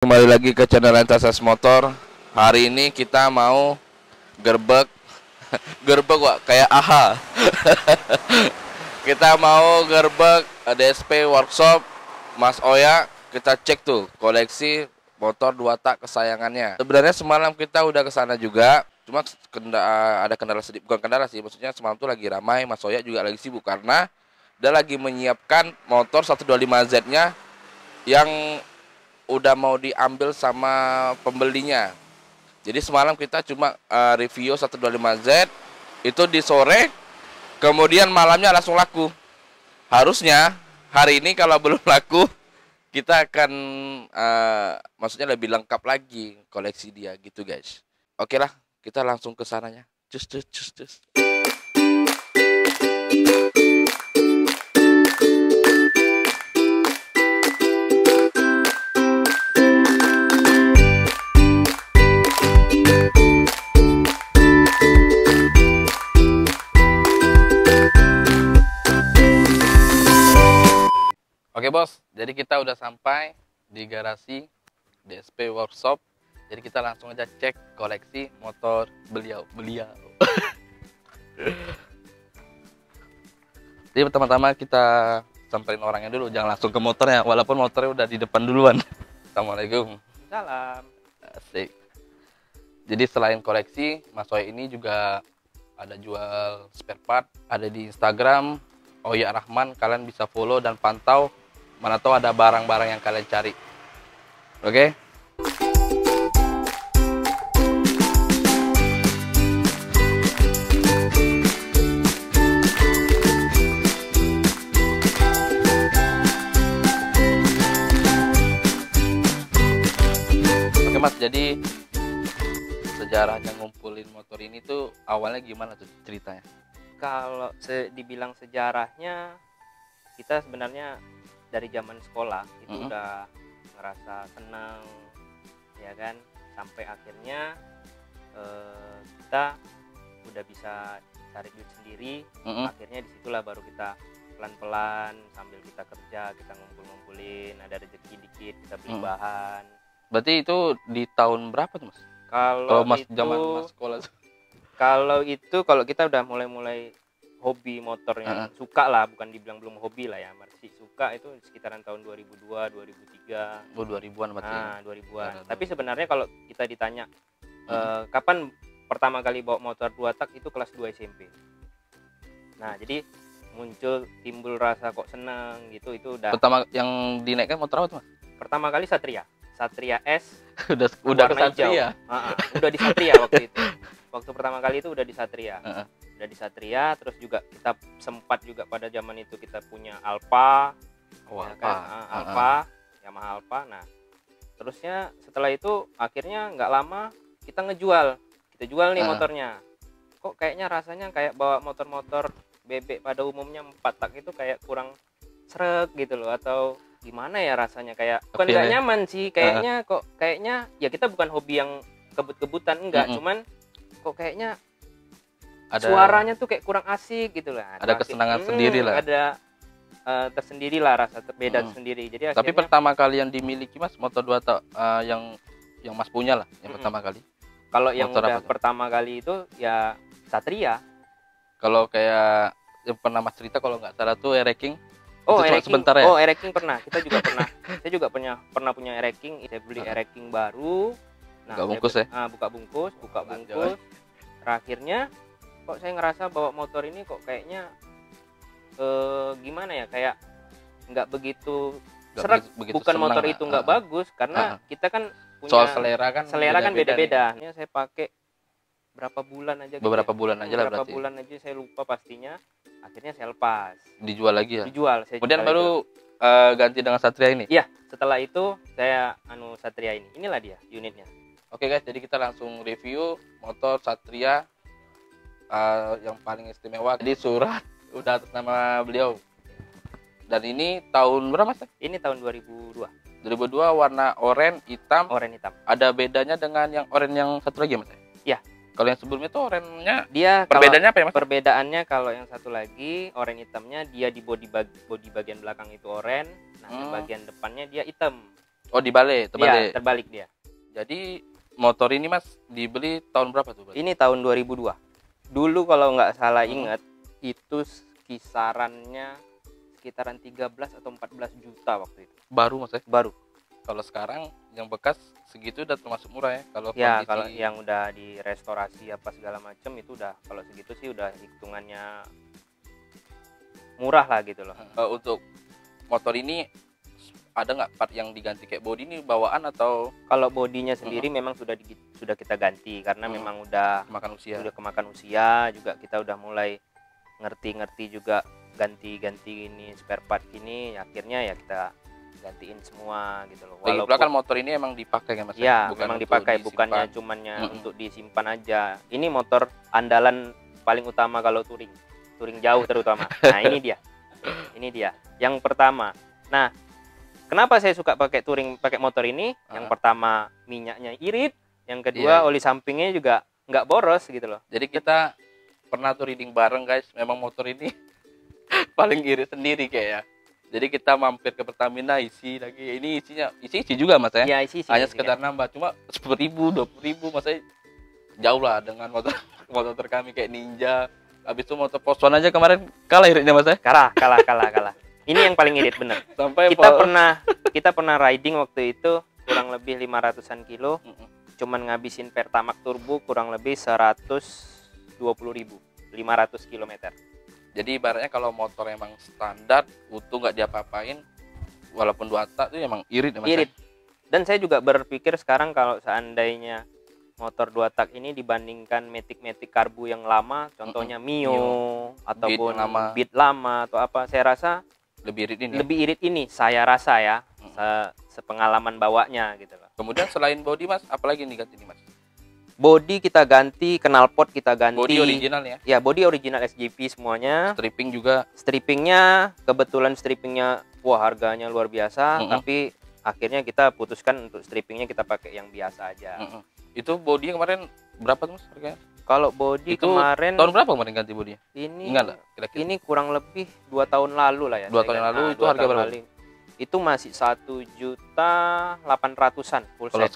Kembali lagi ke channel Entases Motor. Hari ini kita mau gerbek gerbek kok kayak AHA. Kita mau gerbek DSP Workshop Mas Oya. Kita cek tuh koleksi motor 2 tak kesayangannya. Sebenarnya semalam kita udah ke sana juga, cuma ada kendala sedikit, bukan kendala sih, maksudnya semalam tuh lagi ramai. Mas Oya juga lagi sibuk karena dia lagi menyiapkan motor 125Z-nya yang udah mau diambil sama pembelinya. Jadi semalam kita cuma review 125Z itu di sore, kemudian malamnya langsung laku. Harusnya hari ini kalau belum laku, kita akan maksudnya lebih lengkap lagi koleksi dia gitu guys. Oke lah, kita langsung ke sananya. Cus cus cus cus. Oke bos, jadi kita udah sampai di garasi DSP Workshop. Jadi kita langsung aja cek koleksi motor beliau. Jadi pertama-tama kita samperin orangnya dulu, jangan langsung ke motornya, walaupun motornya udah di depan duluan. Assalamualaikum. Salam. Asik. Jadi selain koleksi, Mas Oya ini juga ada jual spare part, ada di Instagram Oya Rahman. Kalian bisa follow dan pantau, mana tahu ada barang-barang yang kalian cari. Oke? Oke Mas, jadi sejarahnya ngumpulin motor ini tuh awalnya gimana tuh ceritanya? Kalau dibilang sejarahnya, kita sebenarnya dari zaman sekolah itu udah ngerasa senang, ya kan, sampai akhirnya kita udah bisa cari duit sendiri. Akhirnya disitulah baru kita pelan-pelan sambil kita kerja, kita ngumpulin, ada rezeki dikit kita beli bahan. Berarti itu di tahun berapa tuh Mas? Kalau Mas itu, zaman Mas sekolah. kalau kita udah mulai hobi motornya, suka lah, bukan dibilang belum hobi lah ya, masih suka, itu sekitaran tahun 2002, 2003. Oh, 2000-an berarti. Nah, 2000-an. Tapi sebenarnya kalau kita ditanya kapan pertama kali bawa motor 2 tak, itu kelas 2 SMP. Nah, jadi timbul rasa kok seneng gitu, itu udah. Pertama yang dinaikkan motor apa tuh Mas? Pertama kali Satria S. udah ke warna Satria. Udah di Satria waktu itu. Waktu pertama kali itu udah di Satria. Udah di Satria, terus juga kita sempat juga pada zaman itu kita punya Alfa. Ya kan? Alfa, Yamaha Alfa. Nah, terusnya setelah itu akhirnya nggak lama kita ngejual. Kita jual nih motornya. Kok kayaknya rasanya kayak bawa motor-motor bebek pada umumnya 4 tak itu kayak kurang sreg gitu loh, atau gimana ya rasanya, kayak bukan nggak nyaman sih kayaknya. Kayaknya ya kita bukan hobi yang kebut-kebutan, enggak, cuman kok kayaknya ada suaranya tuh kayak kurang asik gitu lah. Ada kesenangan sendiri lah. Ada tersendiri lah, rasa terbeda sendiri. Jadi tapi akhirnya, pertama kali yang dimiliki Mas motor 2 tak yang Mas punya lah, yang pertama kali. Kalau yang udah pertama kali itu ya Satria. Kalau kayak yang pernah Mas cerita kalau nggak salah tuh Ereking. Oh, Ereking sebentar ya. Oh, Ereking pernah. Kita juga pernah. Saya juga pernah punya Ereking. Saya beli Ereking baru. Nah, buka bungkus ya. Buka bungkus. Terakhirnya kok saya ngerasa bawa motor ini kok kayaknya gimana ya, kayak nggak begitu seret. Bukan motor itu nggak bagus, karena kita kan punya soal selera kan beda-beda. Saya pakai beberapa bulan aja saya lupa pastinya. Akhirnya saya lepas, dijual lagi ya. Kemudian baru ganti dengan Satria ini. Iya, setelah itu saya Satria ini. Inilah dia unitnya. Oke guys, jadi kita langsung review motor Satria yang paling istimewa. Jadi surat udah atas nama beliau. Dan ini tahun berapa Mas? Ini tahun 2002. 2002, warna oranye hitam. Oranye hitam. Ada bedanya dengan yang oranye yang satu lagi Mas? Iya. Kalau yang sebelumnya tuh oranye, dia perbedaannya apa ya Mas? Perbedaannya kalau yang satu lagi oranye hitamnya, dia di bodi bagian belakang itu oranye, nah bagian depannya dia hitam. Oh, dibalik, terbalik. Iya, terbalik dia. Jadi motor ini Mas dibeli tahun berapa tuh, Bang? Ini tahun 2002. Dulu kalau nggak salah ingat itu kisarannya sekitaran 13 atau 14 juta waktu itu. Baru Mas ya? Baru. Kalau sekarang yang bekas segitu udah termasuk murah ya. Kalau Ya, kondisi... kalau yang udah direstorasi apa segala macam itu udah, kalau segitu sih udah hitungannya murah lah gitu loh. Untuk motor ini ada nggak part yang diganti kayak bodi ini bawaan atau Kalau bodinya sendiri memang sudah kita ganti karena memang udah kemakan usia? Sudah kemakan usia, juga kita udah mulai ngerti-ngerti juga ganti-ganti ini spare part ini, akhirnya ya kita gantiin semua gitu loh. Lagi pula kan motor ini emang dipakai kan Mas? Ya, Bukan memang untuk dipakai, disimpan. bukannya cumannya untuk disimpan aja. Ini motor andalan paling utama kalau touring jauh terutama. Nah, ini dia. Ini dia. Yang pertama. Nah, kenapa saya suka pakai motor ini? Yang pertama minyaknya irit, yang kedua oli sampingnya juga nggak boros gitu loh. Jadi kita pernah tuh reading bareng guys, memang motor ini paling irit sendiri kayak ya. Jadi kita mampir ke Pertamina, isi lagi. Ini isi juga Mas ya? Iya, isi. Hanya sekedar nambah, cuma 10.000, 20.000, Mas, jauh lah dengan motor kami kayak Ninja. Habis itu motor Poswan aja kemarin kalah iritnya Mas ya? Kalah. Ini yang paling irit bener. Sampai kita pernah riding waktu itu kurang lebih 500-an kilo. Cuman ngabisin Pertamax turbo kurang lebih 120.000, 500 km. Jadi ibaratnya kalau motor emang standar, utuh nggak diapa-apain, walaupun 2 tak itu emang irit ya Mas? Irit. Dan saya juga berpikir sekarang kalau seandainya motor 2 tak ini dibandingkan Matic karbu yang lama, contohnya Mio ataupun Beat lama atau apa, saya rasa lebih irit ini. Lebih irit ini, saya rasa ya, sepengalaman bawanya gitu loh. Kemudian selain body Mas, apalagi yang diganti nih Mas? Body kita ganti, knalpot kita ganti. Body original ya? Ya, body original SJP semuanya. Stripping juga. Strippingnya, kebetulan strippingnya, wah harganya luar biasa. Tapi akhirnya kita putuskan untuk strippingnya kita pakai yang biasa aja. Itu body kemarin berapa tuh Mas harganya? Kalau body itu kemarin tahun berapa kemarin ganti bodinya? Ingat lah, kira-kira. Ini kurang lebih 2 tahun lalu lah ya. 2 tahun lalu itu harga berapa? Itu masih 1.800.000-an full set.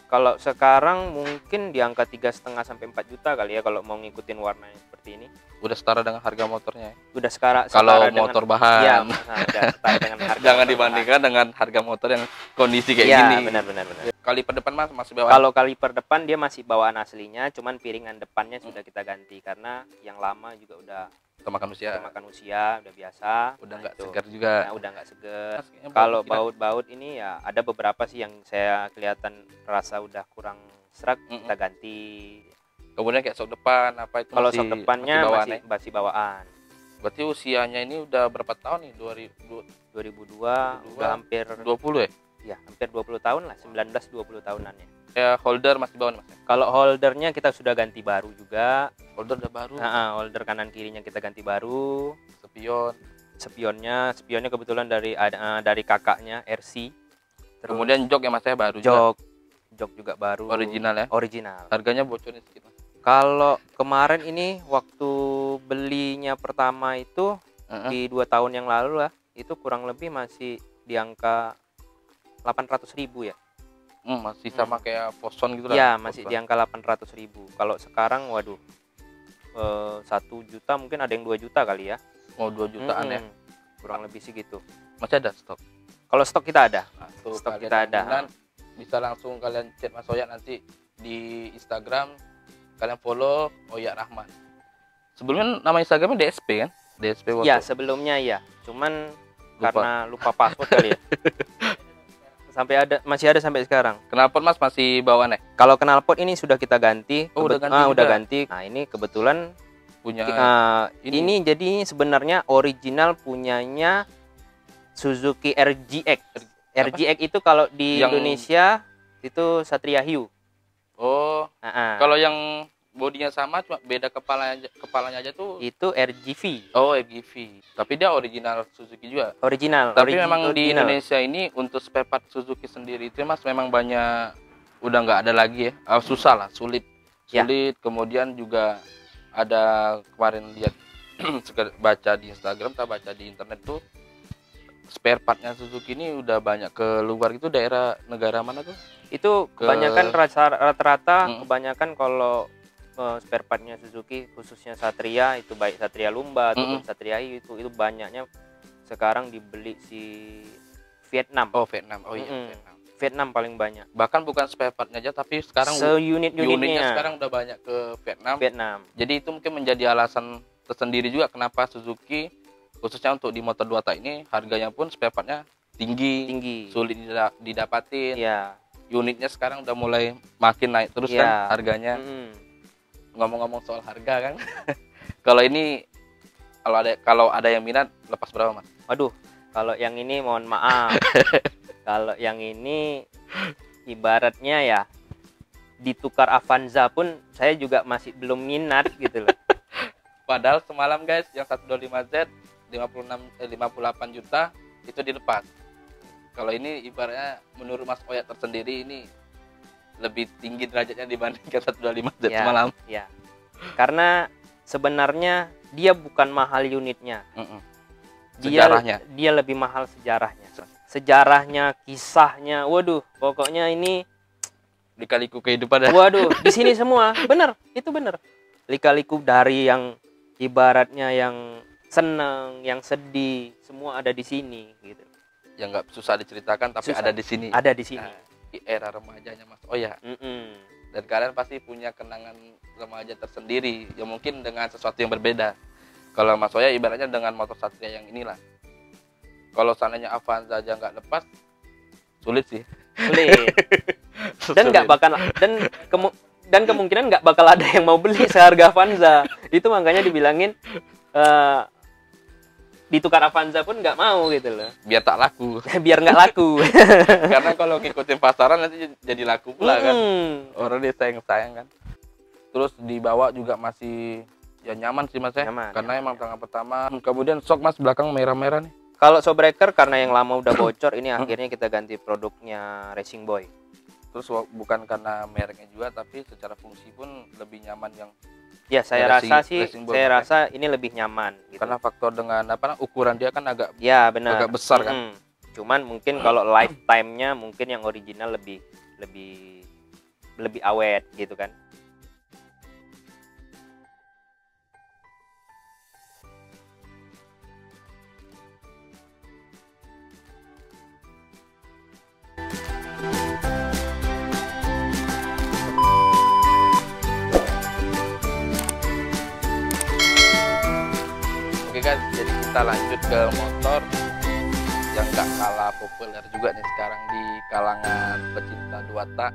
Kalau sekarang mungkin di angka 3,5 sampai 4 juta kali ya kalau mau ngikutin warnanya seperti ini. Udah setara dengan harga motornya. Udah setara kalau motor bahan. Iya, udah setara dengan harga. Jangan dibandingkan dengan harga motor yang kondisi kayak gini. Iya, benar. Kaliper depan Mas masih bawaan. Kalau kaliper depan dia masih bawaan aslinya, cuman piringan depannya sudah kita ganti karena yang lama juga udah kemakan usia, udah biasa. Udah nggak segar juga. Nah, udah nggak segar. Kalau baut-baut ini ya ada beberapa sih yang saya kelihatan rasa udah kurang serak, kita ganti. Kemudian kayak sok depan apa itu? Kalau sok depannya masih bawaan. Berarti usianya ini udah berapa tahun nih? 2002 udah hampir 20 ya? Ya, hampir 20 tahun lah, 19-20 tahunan ya. Ya, holder masih bawaan Mas. Kalau holdernya kita sudah ganti baru juga. Holder udah baru. Holder kanan kirinya kita ganti baru. Spionnya kebetulan dari kakaknya RC. Kemudian jok ya Mas ya baru jok juga baru. Original ya? Original. Harganya bocorin sedikit Mas. Kalau kemarin ini waktu belinya pertama itu di 2 tahun yang lalu lah, itu kurang lebih masih di angka 800.000 ya. Masih sama kayak Poswan gitu lah. Ya, masih di angka 800.000. Kalau sekarang waduh 1 juta, mungkin ada yang 2 juta kali ya. Oh, 2 jutaan ya. Kurang lebih segitu. Masih ada stok? Kalau stok kita ada. Stok kita ada. Bisa langsung kalian chat Mas Oyak nanti di Instagram. Kalian follow Oyak Rahman. Sebelumnya nama Instagramnya DSP kan? DSP Workshop. Ya, sebelumnya ya. Cuman karena lupa password kali ya. Masih ada sampai sekarang. Knalpot Mas masih bawaan ya? Kalau knalpot ini sudah kita ganti. Udah ganti. Nah, ini kebetulan punya ini jadi sebenarnya original punyanya Suzuki RGX. RGX itu kalau di Indonesia itu Satria Hiu. Oh. Kalau yang bodinya sama cuma beda kepalanya aja tuh. Itu RGV. Oh, RGV. Tapi dia original Suzuki juga. Original. Tapi memang di Indonesia ini untuk spare part Suzuki sendiri itu Mas memang banyak udah nggak ada lagi ya. Susah lah, sulit. Kemudian juga ada kemarin lihat baca di Instagram, baca di internet tuh spare partnya Suzuki ini udah banyak ke luar, itu daerah negara mana tuh? Itu Ke- kebanyakan rata-rata kebanyakan kalau spare partnya Suzuki khususnya Satria, itu baik Satria Lumba ataupun Satria itu banyaknya sekarang dibeli si Vietnam. Oh, Vietnam. Oh iya, Vietnam. Vietnam paling banyak. Bahkan bukan spare partnya aja, tapi sekarang Seunitnya unitnya sekarang udah banyak ke Vietnam. Jadi itu mungkin menjadi alasan tersendiri juga kenapa Suzuki khususnya untuk di motor 2 tak ini harganya pun spare partnya tinggi. Sulit didapatin. Iya. Unitnya sekarang udah mulai makin naik terus kan harganya. Ngomong-ngomong soal harga kan. Kalau ini kalau ada yang minat lepas berapa, Mas? Waduh, kalau yang ini mohon maaf. Kalau yang ini ibaratnya ya ditukar Avanza pun saya juga masih belum minat gitu loh. Padahal semalam guys yang 125Z 58 juta itu dilepas. Kalau ini ibaratnya menurut Mas Oya tersendiri ini lebih tinggi derajatnya dibandingkan 125Z semalam. Ya. Karena sebenarnya dia bukan mahal unitnya. Dia lebih mahal sejarahnya, kisahnya. Waduh, pokoknya ini lika-liku kehidupan. Waduh, di sini semua. Bener, itu bener. Lika-liku dari yang ibaratnya yang senang, yang sedih, semua ada di sini gitu. Yang nggak susah diceritakan tapi ada di sini. Ada di sini. Di era remajanya Mas Oya. Dan kalian pasti punya kenangan remaja tersendiri yang mungkin dengan sesuatu yang berbeda. Kalau Mas Oya ibaratnya dengan motor Satria yang inilah. Kalau seandainya Avanza aja nggak lepas, sulit sih. Sulit. Dan nggak bakal dan kemungkinan nggak bakal ada yang mau beli seharga Avanza. Itu makanya dibilangin ditukar Avanza pun nggak mau gitu loh. Biar tak laku. Biar nggak laku. Karena kalau ngikutin pasaran nanti jadi laku pula kan. Orang dia sayang-sayang kan. Terus dibawa juga masih ya nyaman sih Mas ya. Karena emang tangan pertama. Kemudian shock Mas belakang merah-merah nih. Kalau shockbreaker karena yang lama udah bocor, ini akhirnya kita ganti produknya Racing Boy. Terus bukan karena mereknya juga, tapi secara fungsi pun lebih nyaman yang. Ya saya rasa ini lebih nyaman. Gitu. Karena faktor dengan ukuran dia kan agak. Ya benar. Agak besar kan. Cuman mungkin kalau lifetime-nya mungkin yang original lebih awet gitu kan. Kan jadi kita lanjut ke motor yang gak kalah populer juga nih sekarang di kalangan pecinta 2 tak.